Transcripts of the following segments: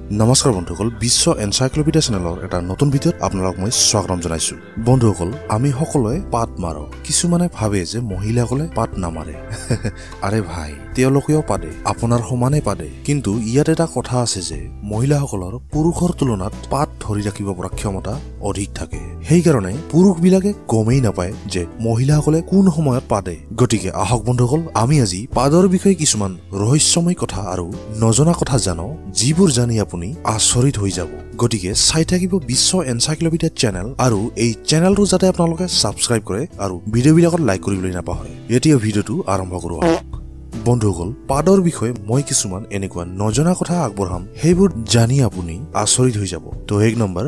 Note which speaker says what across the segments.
Speaker 1: নমস্কাৰ বন্ধুসকল, বিশ্ব এনসাইক্লোপিডিয়া চেনেলৰ এটা নতুন ভিডিঅ'ত আপোনালোক মই স্বাগতম জনাইছো। বন্ধুসকল, আমি সকলোৱে পাত মাৰো। কিছুমানে ভাবে যে মহিলাসকলে পাত নামাৰে। আৰে ভাই, তেওঁলোকেও পাতে, আপোনাৰ সমানে পাতে। কিন্তু ইয়াত এটা কথা আছে যে মহিলাসকলৰ পুৰুষৰ তুলনাত পাত ধৰি ৰাখিব পৰা ক্ষমতা অধিক থাকে। সেইকাৰণে পুৰুষবিলাকে গমেই নাপায় যে মহিলাসকলে কোন সময়ত পাতে। গতিকে আহক বন্ধুসকল, আমি আজি পাদৰ বিষয়ে কিছুমান ৰহস্যময় কথা আৰু নজনা কথা জানো, যিবোৰ জানি আপুনি আচৰিত হৈ যাব। গতিকে চাই থাকিব বিশ্ব এনসাইক্লোপিডিয়া চেনেল, আৰু এই চেনেলটো যাতে আপোনালোকে সাবস্ক্ৰাইব কৰে আৰু ভিডিঅ'বিলাকত লাইক কৰিবলৈ নাপাহৰে। এতিয়া ভিডিঅ'টো আৰম্ভ কৰোঁ। বন্ধুসকল, পাদৰ বিষয়ে মই কিছুমান এনেকুৱা নজনা কথা আগবঢ়াম, সেইবোৰ জানি আপুনি আচৰিত হৈ যাব। তো 1 নম্বৰ,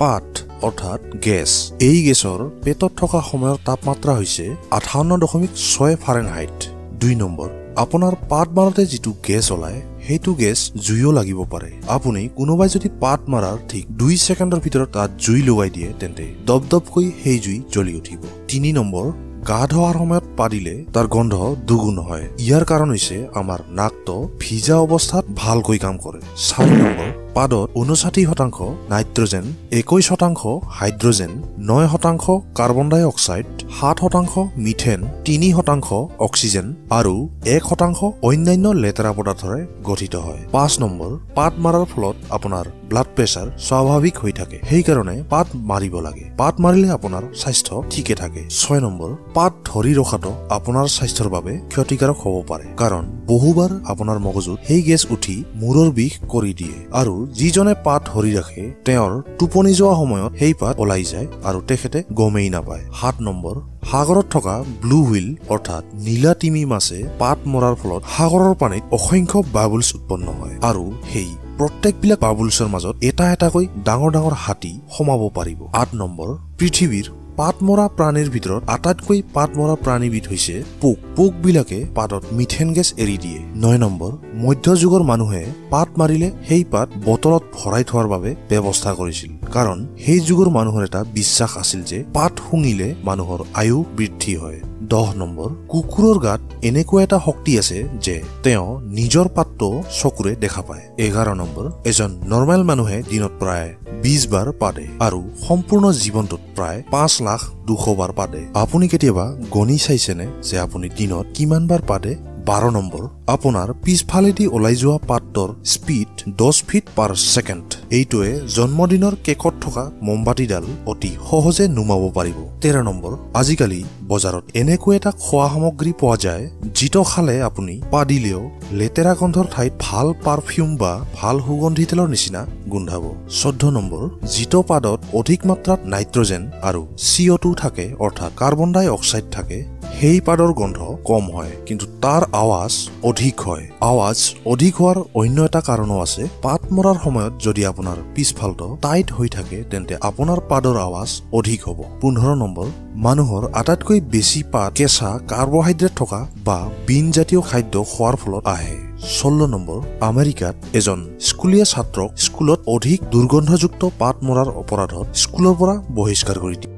Speaker 1: পাত অৰ্থাৎ গেছ। এই গেছৰ পেটত থকা সময়ৰ তাপমাত্ৰা হৈছে 58.6 ফাৰেনহাইট। 2 নম্বৰ, আপোনাৰ পাত মাৰোতে যিটো গেছ ওলায় সেইটো গেছ জুইও লাগিব পাৰে। আপুনি কোনোবাই যদি পাত মাৰাৰ ঠিক 2 ছেকেণ্ডৰ ভিতৰত তাত জুই লগাই দিয়ে তেন্তে দপদপকৈ সেই জুই জ্বলি উঠিব। 3 নম্বৰ, গা ধোৱাৰ সময়ত পাত দিলে তাৰ গন্ধ দুগুণ হয়। ইয়াৰ কাৰণ হৈছে আমাৰ নাকটো ভিজা অৱস্থাত ভালকৈ কাম কৰে। 4 নম্বৰ, পাদত 59% নাইট্ৰজেন, 21% হাইড্ৰজেন, 9% কাৰ্বন ডাই অক্সাইড, 7% মিথেন, 3% অক্সিজেন আৰু 1% অন্যান্য লেতেৰা পদাৰ্থৰে গঠিত হয়। 5 নম্বৰ, পাত মাৰাৰ ফলত আপোনাৰ ব্লাড প্ৰেছাৰ স্বাভাৱিক হৈ থাকে। সেইকাৰণে পাত মাৰিব লাগে। পাত মাৰিলে আপোনাৰ স্বাস্থ্য ঠিকে থাকে। 6 নম্বৰ, পাত ধৰি ৰখাটো আপোনাৰ স্বাস্থ্যৰ বাবে ক্ষতিকাৰক হ'ব পাৰে, কাৰণ বহুবাৰ আপোনাৰ মগজুত সেই গেছ উঠি মূৰৰ বিষ কৰি দিয়ে, আৰু যিজনে পাত ধৰি ৰাখে তেওঁৰ টোপনি যোৱা সময়ত সেই পাত ওলাই যায় আৰু তেখেতে গমেই নাপায়। 7 নম্বৰ, সাগৰত থকা ব্লু হুইল অৰ্থাৎ নীলা তিমি মাছে পাত মৰাৰ ফলত সাগৰৰ পানীত অসংখ্য বাবলছ উৎপন্ন হয়, আৰু সেই প্ৰত্যেকবিলাক বাবলছৰ মাজত এটা এটাকৈ ডাঙৰ ডাঙৰ হাতী সোমাব পাৰিব। 8 নম্বৰ, পৃথিৱীৰ পাত মৰা প্ৰাণীৰ ভিতৰত আটাইতকৈ পাত মৰা প্ৰাণীবিধ হৈছে পোক। পোকবিলাকে পাতত মিথেন গেছ এৰি দিয়ে। 9 নম্বৰ, মধ্যযুগৰ মানুহে পাত মাৰিলে সেই পাত বটলত ভৰাই থোৱাৰ বাবে ব্যৱস্থা কৰিছিল, কাৰণ সেই যুগৰ মানুহৰ এটা বিশ্বাস আছিল যে পাত শুঙিলে মানুহৰ আয়ু বৃদ্ধি হয়। 10 নম্বৰ, কুকুৰৰ গাত এনেকুৱা এটা শক্তি আছে যে তেওঁ নিজৰ পাতটো চকুৰে দেখা পায়। 11 নম্বৰ, এজন নৰ্মেল মানুহে দিনত প্ৰায় 20 বাৰ পাতে আৰু সম্পূৰ্ণ জীৱনটোত প্ৰায় 5,200,000 বাৰ পাতে। আপুনি কেতিয়াবা গণি চাইছেনে যে আপুনি দিনত কিমান বাৰ পাতে? 12 নম্বৰ, আপোনাৰ পিছফালেদি ওলাই যোৱা পাতটোৰ স্পীড 10 ফিট পাৰ ছেকেণ্ড। এইটোৱে জন্মদিনৰ কেকত থকা মমবাতিডাল অতি সহজে নুমাব পাৰিব। 13 নম্বৰ, আজিকালি বজাৰত এনেকুৱা এটা খোৱা সামগ্ৰী পোৱা যায় যিটো খালে আপুনি পাদিলেও লেতেৰা গন্ধৰ ঠাইত ভাল পাৰফিউম বা ভাল সুগন্ধি তেলৰ নিচিনা গোন্ধাব। 14 নম্বৰ, যিটো পাদত অধিক মাত্ৰাত নাইট্ৰজেন আৰু CO2 থাকে অৰ্থাৎ কাৰ্বন ডাই অক্সাইড থাকে, সেই পাদৰ গন্ধ কম হয়, কিন্তু তাৰ আৱাজ অধিক হয়। আৱাজ অধিক হোৱাৰ অন্য এটা কাৰণো আছে। পাত মৰাৰ সময়ত যদি আপোনাৰ পিছফালটো টাইট হৈ থাকে তেন্তে আপোনাৰ পাদৰ আৱাজ অধিক হ'ব। 15 নম্বৰ, মানুহৰ আটাইতকৈ বেছি পাত কেঁচা কাৰ্বহাইড্ৰেট থকা বা বিন জাতীয় খাদ্য খোৱাৰ ফলত আহে। 16 নম্বৰ, আমেৰিকাত এজন স্কুলীয়া ছাত্ৰক স্কুলত অধিক দুৰ্গন্ধযুক্ত পাত মৰাৰ অপৰাধত স্কুলৰ পৰা বহিষ্কাৰ কৰি দিয়ে।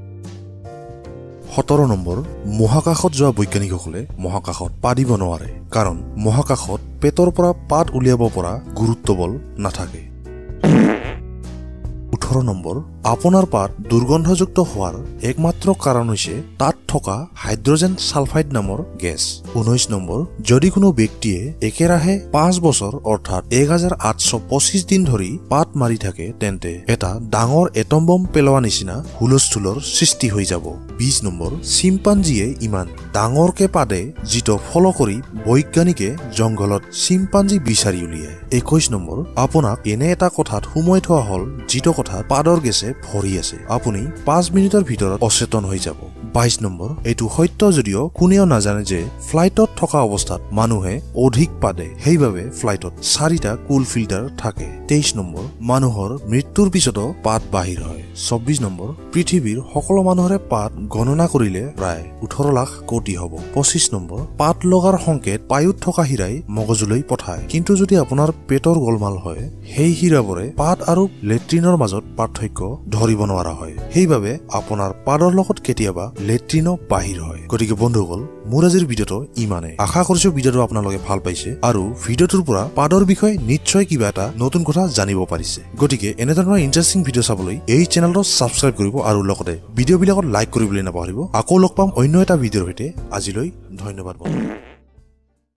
Speaker 1: 17 নম্বৰ, মহাকাশত যোৱা বৈজ্ঞানিকসকলে মহাকাশত পাত দিব নোৱাৰে, কাৰণ মহাকাশত পেটৰ পৰা পাত উলিয়াব পৰা গুৰুত্ব বল নাথাকে। 18 নম্বৰ, আপোনাৰ পাত দুৰ্গন্ধযুক্ত হোৱাৰ একমাত্ৰ কাৰণ হৈছে তাত থকা হাইড্ৰজেন ছালফাইড নামৰ গেছ। 19 নম্বৰ, যদি কোনো ব্যক্তিয়ে একেৰাহে 5 বছৰ অৰ্থাৎ 1825 দিন ধৰি পাত মাৰি থাকে তেন্তে এটা ডাঙৰ এটম বম পেলোৱা নিচিনা হুলস্থুলৰ সৃষ্টি হৈ যাব। 20 নম্বৰ, চিম্পাঞ্জীয়ে ইমান ডাঙৰকে পাতে যিটো ফলো কৰি বৈজ্ঞানিকে জংঘলত চিম্পাঞ্জী বিচাৰি উলিয়ায়। 21 নম্বৰ, আপোনাক এনে এটা কথাত সোমাই থোৱা হ'ল যিটো কথাত পাদৰ গেছে ভৰি আছে। আপুনি 5 মিনিটৰ ভিতৰত অচেতন হৈ যাব। 22 নম্বৰ, এইটো সত্য যদিও কোনেও নাজানে যে ফ্লাইটত থকা অৱস্থাত মানুহে অধিক পাতে, সেইবাবে ফ্লাইটত 4টা কুল ফিল্টাৰ থাকে। 23 নম্বৰ, মানুহৰ মৃত্যুৰ পিছতো পাত বাহিৰ হয়। 24 নম্বৰ, পৃথিৱীৰ সকলো মানুহৰে পাত গণনা কৰিলে প্ৰায় 18 লাখ কোটি হ'ব। 25 নম্বৰ, পাত লগাৰ সংকেত পায়ুত থকা হীৰাই মগজুলৈ পঠায়, কিন্তু যদি আপোনাৰ পেটৰ গোলমাল হয় সেই হীৰাবোৰে পাত আৰু লেট্ৰিনৰ মাজত পাৰ্থক্য ধৰিব নোৱাৰা হয়। সেইবাবে আপোনাৰ পাদৰ লগত কেতিয়াবা লেট্ৰিনৰ বাহিৰ হয় গতিকে বন্ধুসকল মোৰ আজিৰ ভিডিঅ'টো ইমানে আশা কৰিছো ভিডিঅ'টো আপোনালোকে ভাল পাইছে আৰু ভিডিঅ'টোৰ পৰা পাদৰ বিষয়ে নিশ্চয় কিবা এটা নতুন কথা জানিব পাৰিছে গতিকে এনেধৰণৰ ইন্টাৰেষ্টিং ভিডিঅ' চাবলৈ এই চেনেলটো সাবস্ক্ৰাইব কৰিব আৰু লগতে ভিডিঅ'বিলাকত লাইক কৰিবলৈ নাপাহৰিব আকৌ লগ পাম অন্য এটা ভিডিঅ'ৰ সৈতে আজিলৈ ধন্যবাদ বন্ধু